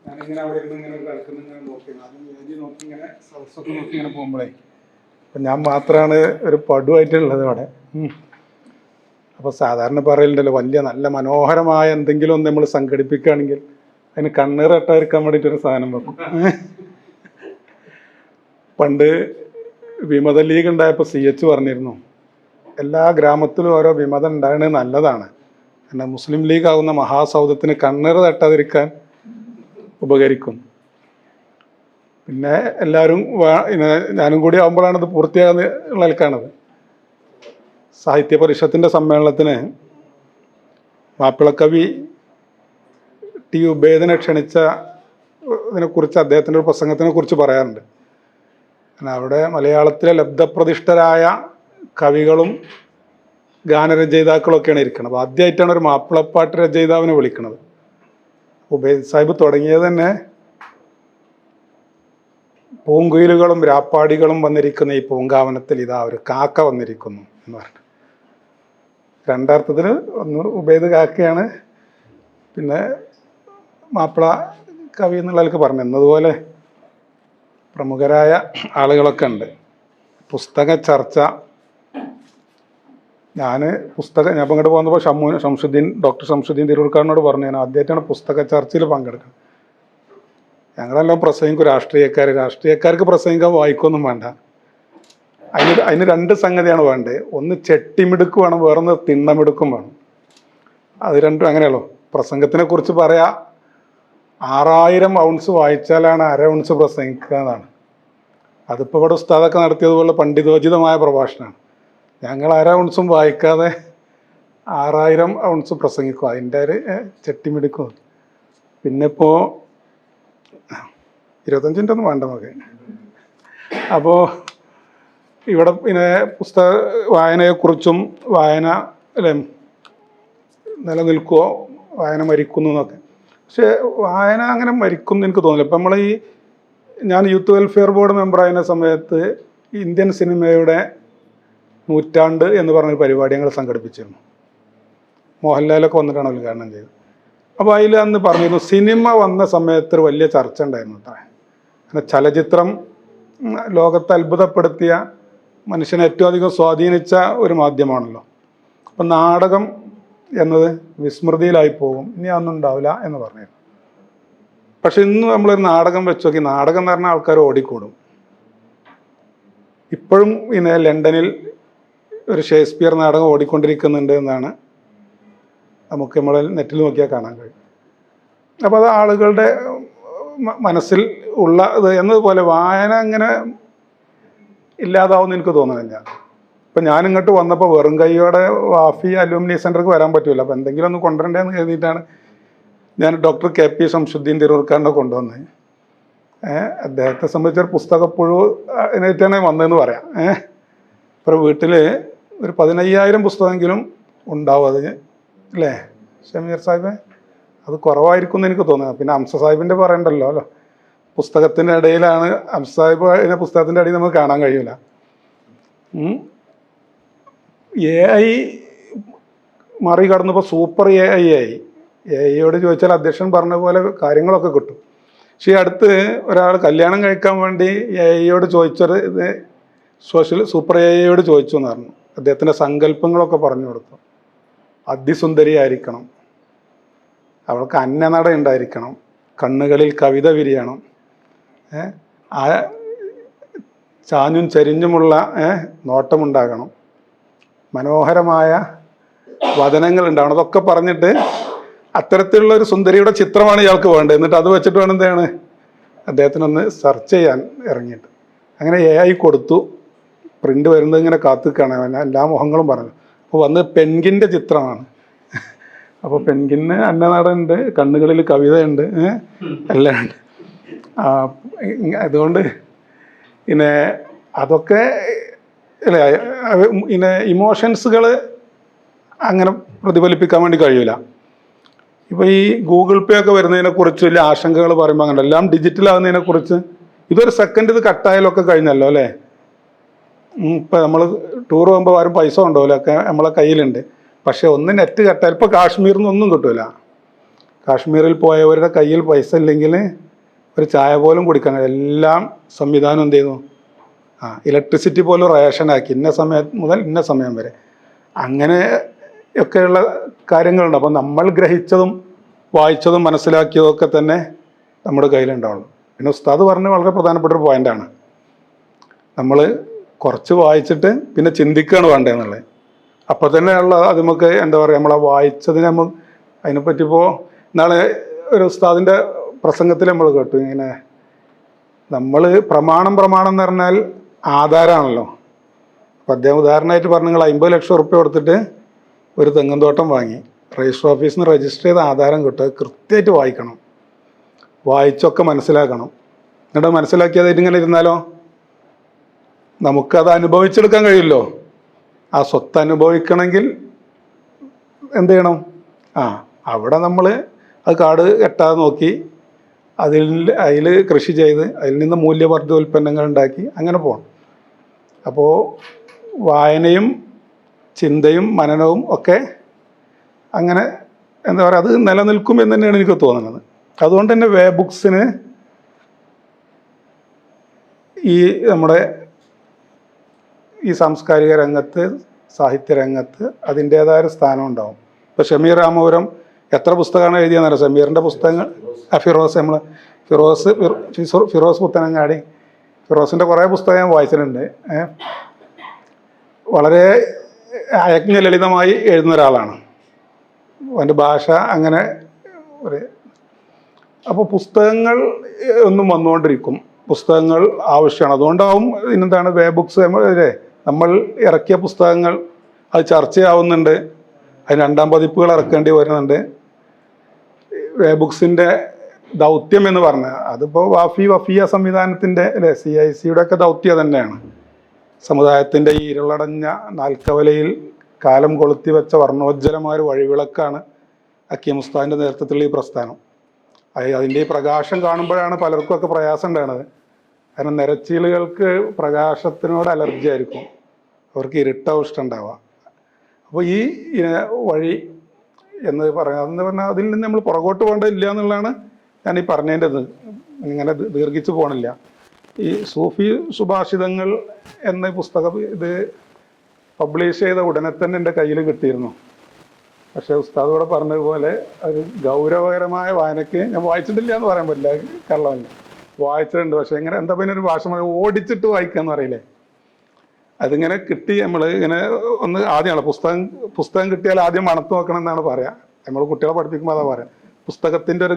ഞാനിങ്ങനെ അവിടെ ഇരുന്ന് ഇങ്ങനെ കളിക്കുന്ന ഇങ്ങനെ നോക്കി ആദ്യം വേദി നോക്കി ഇങ്ങനെ സദസ്സൊക്കെ നോക്കി ഇങ്ങനെ പോകുമ്പോഴേ അപ്പം ഞാൻ മാത്രമാണ് ഒരു പടുവായിട്ടുള്ളത് അവിടെ. അപ്പോൾ സാധാരണ പറയലുണ്ടല്ലോ, വലിയ നല്ല മനോഹരമായ എന്തെങ്കിലും ഒന്ന് നമ്മൾ സംഘടിപ്പിക്കുകയാണെങ്കിൽ അതിന് കണ്ണീറട്ടായിരിക്കാൻ വേണ്ടിയിട്ടൊരു സാധനം വെക്കും. പണ്ട് വിമത ലീഗ് ഉണ്ടായപ്പോൾ CH പറഞ്ഞിരുന്നു, എല്ലാ ഗ്രാമത്തിലും ഓരോ വിമതം ഉണ്ടാകുന്നത് നല്ലതാണ്, എന്നാൽ മുസ്ലിം ലീഗ് ആകുന്ന മഹാസൗധത്തിന് കണ്ണീർ തട്ടാതിരിക്കാൻ ഉപകരിക്കും. പിന്നെ എല്ലാവരും ഞാനും കൂടി ആകുമ്പോഴാണ് ഇത് പൂർത്തിയാകുന്ന നിൽക്കാണത്. സാഹിത്യ പരിഷത്തിൻ്റെ സമ്മേളനത്തിന് മാപ്പിളക്കവി ടി ഉബൈദിനെ ക്ഷണിച്ച ഇതിനെക്കുറിച്ച് അദ്ദേഹത്തിൻ്റെ ഒരു പ്രസംഗത്തിനെ കുറിച്ച് പറയാറുണ്ട്. അവിടെ മലയാളത്തിലെ ലബ്ധപ്രതിഷ്ഠരായ കവികളും ഗാനരചയിതാക്കളൊക്കെയാണ് ഇരിക്കുന്നത്. അപ്പോൾ ആദ്യമായിട്ടാണ് ഒരു മാപ്പിളപ്പാട്ട് രചയിതാവിനെ വിളിക്കുന്നത്. ഉബൈദ് സാഹിബ് തുടങ്ങിയത് തന്നെ പൂങ്കുയിലുകളും രാപ്പാടികളും വന്നിരിക്കുന്ന ഈ പൂങ്കാവനത്തിൽ ഇതാ ഒരു കാക്ക വന്നിരിക്കുന്നു എന്ന് പറഞ്ഞു. രണ്ടർത്ഥത്തിൽ ഒന്ന് ഉബൈദ് കാക്കയാണ്, പിന്നെ മാപ്പിള കവി എന്നുള്ളവർക്ക് പറഞ്ഞു. എന്നതുപോലെ പ്രമുഖരായ ആളുകളൊക്കെ ഉണ്ട്. പുസ്തക ചർച്ച, ഞാൻ ഇപ്പം ഇങ്ങോട്ട് പോകുന്നപ്പോൾ ഡോക്ടർ ഷംസുദ്ദീൻ തിരൂർക്കാടിനോട് പറഞ്ഞു, ഞാൻ ആദ്യമായിട്ടാണ് പുസ്തക ചർച്ചയിൽ പങ്കെടുക്കുന്നത്. ഞങ്ങളെല്ലാം പ്രസംഗിക്കും, രാഷ്ട്രീയക്കാർക്ക് പ്രസംഗിക്കാൻ വായിക്കൊന്നും വേണ്ട. അതിന് രണ്ട് സംഗതിയാണ് വേണ്ടത്. ഒന്ന് ചെട്ടിമിടുക്ക് വേണം, വേറൊന്ന് തിണ്ണമിടുക്കും വേണം. അത് രണ്ടും അങ്ങനെയുള്ളൂ. പ്രസംഗത്തിനെ കുറിച്ച് പറയാ 6000 ഔൺസ് വായിച്ചാലാണ് 1/2 ഔൺസ് പ്രസംഗിക്കുക എന്നാണ്. അതിപ്പോൾ ഇവിടെ ഉസ്താദൊക്കെ നടത്തിയതുപോലെ പണ്ഡിതോചിതമായ പ്രഭാഷണമാണ്. ഞങ്ങൾ 1/2 ഔൺസും വായിക്കാതെ 6000 ഔൺസ് പ്രസംഗിക്കും. അതിൻ്റെ ഒരു ചെട്ടിമിടുക്കും. പിന്നെ ഇപ്പോൾ 25 മിനിറ്റ് ഒന്നും വേണ്ട നമുക്ക്. അപ്പോൾ ഇവിടെ പിന്നെ പുസ്തക വായനയെക്കുറിച്ചും വായന അല്ലേ നിലനിൽക്കുമോ, വായന മരിക്കുന്നു എന്നൊക്കെ. പക്ഷേ വായന അങ്ങനെ മരിക്കും എന്ന് എനിക്ക് തോന്നില്ല. ഇപ്പം ഞാൻ യൂത്ത് വെൽഫെയർ ബോർഡ് മെമ്പറായിരുന്ന സമയത്ത് ഇന്ത്യൻ സിനിമയുടെ 100 എന്ന് പറഞ്ഞൊരു പരിപാടി ഞങ്ങൾ സംഘടിപ്പിച്ചിരുന്നു. മോഹൻലാലൊക്കെ വന്നിട്ടാണ് ഉദ്ഘാടനം ചെയ്തത്. അപ്പോൾ അതിൽ അന്ന് പറഞ്ഞിരുന്നു, സിനിമ വന്ന സമയത്ത് ഒരു വലിയ ചർച്ച ഉണ്ടായിരുന്നു അത്ര. അങ്ങനെ ചലച്ചിത്രം ലോകത്തെ അത്ഭുതപ്പെടുത്തിയ, മനുഷ്യനെ ഏറ്റവും അധികം സ്വാധീനിച്ച ഒരു മാധ്യമമാണല്ലോ. അപ്പം നാടകം എന്നത് വിസ്മൃതിയിലായി പോകും, ഇനി അതൊന്നും ഉണ്ടാവില്ല എന്ന് പറഞ്ഞിരുന്നു. പക്ഷെ ഇന്ന് നമ്മളൊരു നാടകം വെച്ച് നോക്കി, നാടകം എന്ന് പറഞ്ഞാൽ ആൾക്കാർ ഓടിക്കൂടും. ഇപ്പോഴും പിന്നെ ലണ്ടനിൽ ഒരു ഷേക്സ്പിയർ നാടകം ഓടിക്കൊണ്ടിരിക്കുന്നുണ്ട് എന്നാണ് നമുക്ക് നമ്മൾ നെറ്റിൽ നോക്കിയാൽ കാണാൻ കഴിയും. അപ്പോൾ അത് ആളുകളുടെ മനസ്സിൽ ഉള്ള ഇത് എന്നതുപോലെ വായന അങ്ങനെ ഇല്ലാതാവുമെന്ന് എനിക്ക് തോന്നുന്നില്ല. ഇപ്പം ഞാനിങ്ങോട്ട് വന്നപ്പോൾ വെറും കൈയോടെ വാഫി അലൂമിനി സെൻറ്റർക്ക് വരാൻ പറ്റില്ല. അപ്പോൾ എന്തെങ്കിലും ഒന്ന് കൊണ്ടുവരണ്ടേന്ന് കരുതിയിട്ടാണ് ഞാൻ ഡോക്ടർ KP ഷംസുദ്ദീൻ തിരൂർക്കാടിനെ കൊണ്ടുവന്നത്. അദ്ദേഹത്തെ സംബന്ധിച്ചൊരു പുസ്തകപ്പുഴു അതിനായിട്ടാണ് വന്നതെന്ന് പറയാം. ഇപ്പോൾ വീട്ടിൽ ഒരു 15000 പുസ്തകമെങ്കിലും ഉണ്ടാവും അതിന്, അല്ലേ ഷമീർ സാഹിബേ? അത് കുറവായിരിക്കും എന്ന് എനിക്ക് തോന്നുന്നത്. പിന്നെ അംസ സാഹിബിൻ്റെ പറയണ്ടല്ലോ അല്ലോ, പുസ്തകത്തിൻ്റെ ഇടയിലാണ് അംസ സാഹിബ്. അതിനെ പുസ്തകത്തിൻ്റെ ഇടയിൽ നമുക്ക് കാണാൻ കഴിയില്ല. AI മറികടന്നപ്പോൾ സൂപ്പർ AI ആയി. AIയോട് ചോദിച്ചാൽ അധ്യക്ഷൻ പറഞ്ഞ പോലെ കാര്യങ്ങളൊക്കെ കിട്ടും. പക്ഷേ അടുത്ത് ഒരാൾ കല്യാണം കഴിക്കാൻ വേണ്ടി AIയോട് ചോദിച്ചത് ഇത് സൂപ്പർ AIയോട് ചോദിച്ചു എന്ന് പറഞ്ഞു. അദ്ദേഹത്തിൻ്റെ സങ്കല്പങ്ങളൊക്കെ പറഞ്ഞു കൊടുത്തു. അതിസുന്ദരിയായിരിക്കണം, അവൾക്ക് അന്നനട ഉണ്ടായിരിക്കണം, കണ്ണുകളിൽ കവിത വിരിയണം, ആ ചാഞ്ഞും ചരിഞ്ഞുമുള്ള നോട്ടമുണ്ടാകണം, മനോഹരമായ വദനങ്ങൾ ഉണ്ടാവണം. അതൊക്കെ പറഞ്ഞിട്ട് അത്തരത്തിലുള്ള ഒരു സുന്ദരിയുടെ ചിത്രമാണ് ഇയാൾക്ക് വേണ്ടത്. എന്നിട്ട് അത് വെച്ചിട്ട് വേണം എന്താണ് അദ്ദേഹത്തിനൊന്ന് സെർച്ച് ചെയ്യാൻ ഇറങ്ങിയിട്ട്. അങ്ങനെ AI കൊടുത്തു. പ്രിൻ്റ് വരുന്നത് ഇങ്ങനെ കാത്തിക്കാണ്, എല്ലാ മുഖങ്ങളും പറഞ്ഞു. അപ്പോൾ വന്ന് പെൻഗിൻ്റെ ചിത്രമാണ്. അപ്പോൾ പെൻഗിന് അന്നനാടുണ്ട്, കണ്ണുകളിൽ കവിതയുണ്ട്, എല്ലാം ഉണ്ട്. അതുകൊണ്ട് പിന്നെ അതൊക്കെ അല്ലേ പിന്നെ ഇമോഷൻസുകൾ അങ്ങനെ പ്രതിഫലിപ്പിക്കാൻ വേണ്ടി കഴിയില്ല. ഇപ്പോൾ ഈ ഗൂഗിൾ പേ ഒക്കെ വരുന്നതിനെക്കുറിച്ച് വലിയ ആശങ്കകൾ പറയുമ്പോൾ അങ്ങനെ എല്ലാം ഡിജിറ്റലാകുന്നതിനെക്കുറിച്ച് ഇതൊരു സെക്കൻഡ് ഇത് കട്ടായാലൊക്കെ കഴിഞ്ഞല്ലോ അല്ലേ. ഇപ്പം നമ്മൾ ടൂർ പോകുമ്പോൾ ആരും പൈസ കൊണ്ടുപോകില്ല, ഒക്കെ നമ്മളെ കയ്യിലുണ്ട്. പക്ഷെ ഒന്ന് നെറ്റ് കട്ടായാൽ ഇപ്പോൾ കാശ്മീരിൽ നിന്നൊന്നും കിട്ടില്ല. കാശ്മീരിൽ പോയവരുടെ കയ്യിൽ പൈസ ഇല്ലെങ്കിൽ ഒരു ചായ പോലും കുടിക്കാൻ എല്ലാം സംവിധാനം എന്ത് ചെയ്യുന്നു, ഇലക്ട്രിസിറ്റി പോലും റേഷനാക്കി ഇന്ന സമയം മുതൽ ഇന്ന സമയം വരെ. അങ്ങനെ ഒക്കെയുള്ള കാര്യങ്ങളുണ്ട്. അപ്പം നമ്മൾ ഗ്രഹിച്ചതും വായിച്ചതും മനസ്സിലാക്കിയതും ഒക്കെ തന്നെ നമ്മുടെ കയ്യിലുണ്ടാവുള്ളൂ. പിന്നെ ഉസ്താദ് പറഞ്ഞ വളരെ പ്രധാനപ്പെട്ട ഒരു പോയിൻ്റാണ്, നമ്മൾ കുറച്ച് വായിച്ചിട്ട് പിന്നെ ചിന്തിക്കുകയാണ് വേണ്ടതെന്നുള്ളത്. അപ്പോൾ തന്നെയുള്ള അത് നമുക്ക് എന്താ പറയുക, നമ്മളെ വായിച്ചതിന് നമ്മൾ അതിനെപ്പറ്റി ഇപ്പോൾ നാളെ ഒരു ഉസ്താദിൻ്റെ പ്രസംഗത്തിൽ നമ്മൾ കേട്ടു, ഇങ്ങനെ നമ്മൾ പ്രമാണം എന്ന് പറഞ്ഞാൽ ആധാരമാണല്ലോ. അപ്പം അദ്ദേഹം ഉദാഹരണമായിട്ട് പറഞ്ഞു, നിങ്ങൾ 50 ലക്ഷം ഉറുപ്പ്യ കൊടുത്തിട്ട് ഒരു തെങ്ങും തോട്ടം വാങ്ങി, രജിസ്റ്റർ ഓഫീസിൽ നിന്ന് രജിസ്റ്റർ ചെയ്ത ആധാരം കിട്ടുക, കൃത്യമായിട്ട് വായിക്കണം, വായിച്ചൊക്കെ മനസ്സിലാക്കണം. എന്നിട്ട് മനസ്സിലാക്കിയതായിട്ട് ഇങ്ങനെ ഇരുന്നാലോ നമുക്കത് അനുഭവിച്ചെടുക്കാൻ കഴിയില്ലോ. ആ സ്വത്ത് അനുഭവിക്കണമെങ്കിൽ എന്ത് ചെയ്യണം, അവിടെ നമ്മൾ അത് കാട് കെട്ടാതെ നോക്കി അതിൽ കൃഷി ചെയ്ത് അതിൽ നിന്ന് മൂല്യവർദ്ധിത ഉൽപ്പന്നങ്ങൾ ഉണ്ടാക്കി അങ്ങനെ പോകണം. അപ്പോൾ വായനയും ചിന്തയും മനനവും ഒക്കെ അങ്ങനെ എന്താ പറയുക, അത് നിലനിൽക്കും എന്ന് തന്നെയാണ് എനിക്ക് തോന്നുന്നത്. അതുകൊണ്ട് തന്നെ വേ ബുക്സിന് ഈ നമ്മുടെ ഈ സാംസ്കാരിക രംഗത്ത് സാഹിത്യ രംഗത്ത് അതിൻ്റേതായ ഒരു സ്ഥാനം ഉണ്ടാവും. ഇപ്പോൾ ഷമീർ രാമപുരം എത്ര പുസ്തകമാണ് എഴുതിയെന്നറിയാം. ഷമീറിൻ്റെ പുസ്തകങ്ങൾ ഫിറോസ് പുത്തനങ്ങാടി, ഫിറോസിൻ്റെ കുറേ പുസ്തകം ഞാൻ വായിച്ചിട്ടുണ്ട്. വളരെ അയജ്ഞ ലളിതമായി എഴുതുന്ന ഒരാളാണ്, അവൻ്റെ ഭാഷ അങ്ങനെ ഒരു. അപ്പോൾ പുസ്തകങ്ങൾ ഒന്നും വന്നുകൊണ്ടിരിക്കും, പുസ്തകങ്ങൾ ആവശ്യമാണ്. അതുകൊണ്ടാവും ഇന്നെന്താണ് വേ ബുക്സ് അല്ലേ, നമ്മൾ ഇറക്കിയ പുസ്തകങ്ങൾ അത് ചർച്ചയാവുന്നുണ്ട്, അതിന് 2ാം പതിപ്പുകൾ ഇറക്കേണ്ടി വരുന്നുണ്ട്. വേ ബുക്സിൻ്റെ ദൗത്യം എന്ന് പറഞ്ഞാൽ അതിപ്പോൾ വഫിയ സംവിധാനത്തിൻ്റെ അല്ലേ, CIC-യുടെ ഒക്കെ ദൗത്യം തന്നെയാണ്. സമുദായത്തിൻ്റെ ഈ ഇരുളടഞ്ഞ നാൽക്കവലയിൽ കാലം കൊളുത്തി വെച്ച വർണ്ണോജ്വലമായ വഴിവിളക്കാണ് ഹക്കീം ഉസ്താദിൻ്റെ നേതൃത്വത്തിലുള്ള ഈ പ്രസ്ഥാനം. അതിൻ്റെ ഈ പ്രകാശം കാണുമ്പോഴാണ് പലർക്കും ഒക്കെ പ്രയാസം ഉണ്ടാകുന്നത്. കാരണം നിരച്ചീലുകൾക്ക് പ്രകാശത്തിനോട് അലർജി ആയിരിക്കും, അവർക്ക് ഇരുട്ടാവും ഇഷ്ടമുണ്ടാവുക. അപ്പോൾ ഈ വഴി എന്ന് പറയാം, അതെന്ന് പറഞ്ഞാൽ അതിൽ നിന്ന് നമ്മൾ പുറകോട്ട് പോകേണ്ടതില്ല എന്നുള്ളതാണ് ഞാൻ ഈ പറഞ്ഞതിൻ്റെത്. ഇങ്ങനെ ദീർഘിച്ചു പോകണില്ല. ഈ സൂഫി സുഭാഷിതങ്ങൾ എന്ന പുസ്തകം ഇത് പബ്ലിഷ് ചെയ്ത ഉടനെ തന്നെ എൻ്റെ കയ്യിൽ കിട്ടിയിരുന്നു. പക്ഷേ ഉസ്താദ് കൂടെ പറഞ്ഞതുപോലെ ഒരു ഗൗരവകരമായ വായനയ്ക്ക് ഞാൻ വായിച്ചിട്ടില്ല എന്ന് പറയാൻ പറ്റില്ല, കള്ളമല്ല, വായിച്ചിട്ടുണ്ട്. പക്ഷെ ഇങ്ങനെ എന്താ പിന്നെ ഒരു ഭാഷ ഓടിച്ചിട്ട് വായിക്കുക എന്ന് പറയില്ലേ, അതിങ്ങനെ കിട്ടി. നമ്മൾ ഇങ്ങനെ ഒന്ന് ആദ്യമാണ് പുസ്തകം കിട്ടിയാൽ ആദ്യം മണത്ത് നോക്കണം എന്നാണ് പറയാം. നമ്മൾ കുട്ടികളെ പഠിപ്പിക്കുമ്പോൾ അതാ പറയാം, പുസ്തകത്തിൻ്റെ ഒരു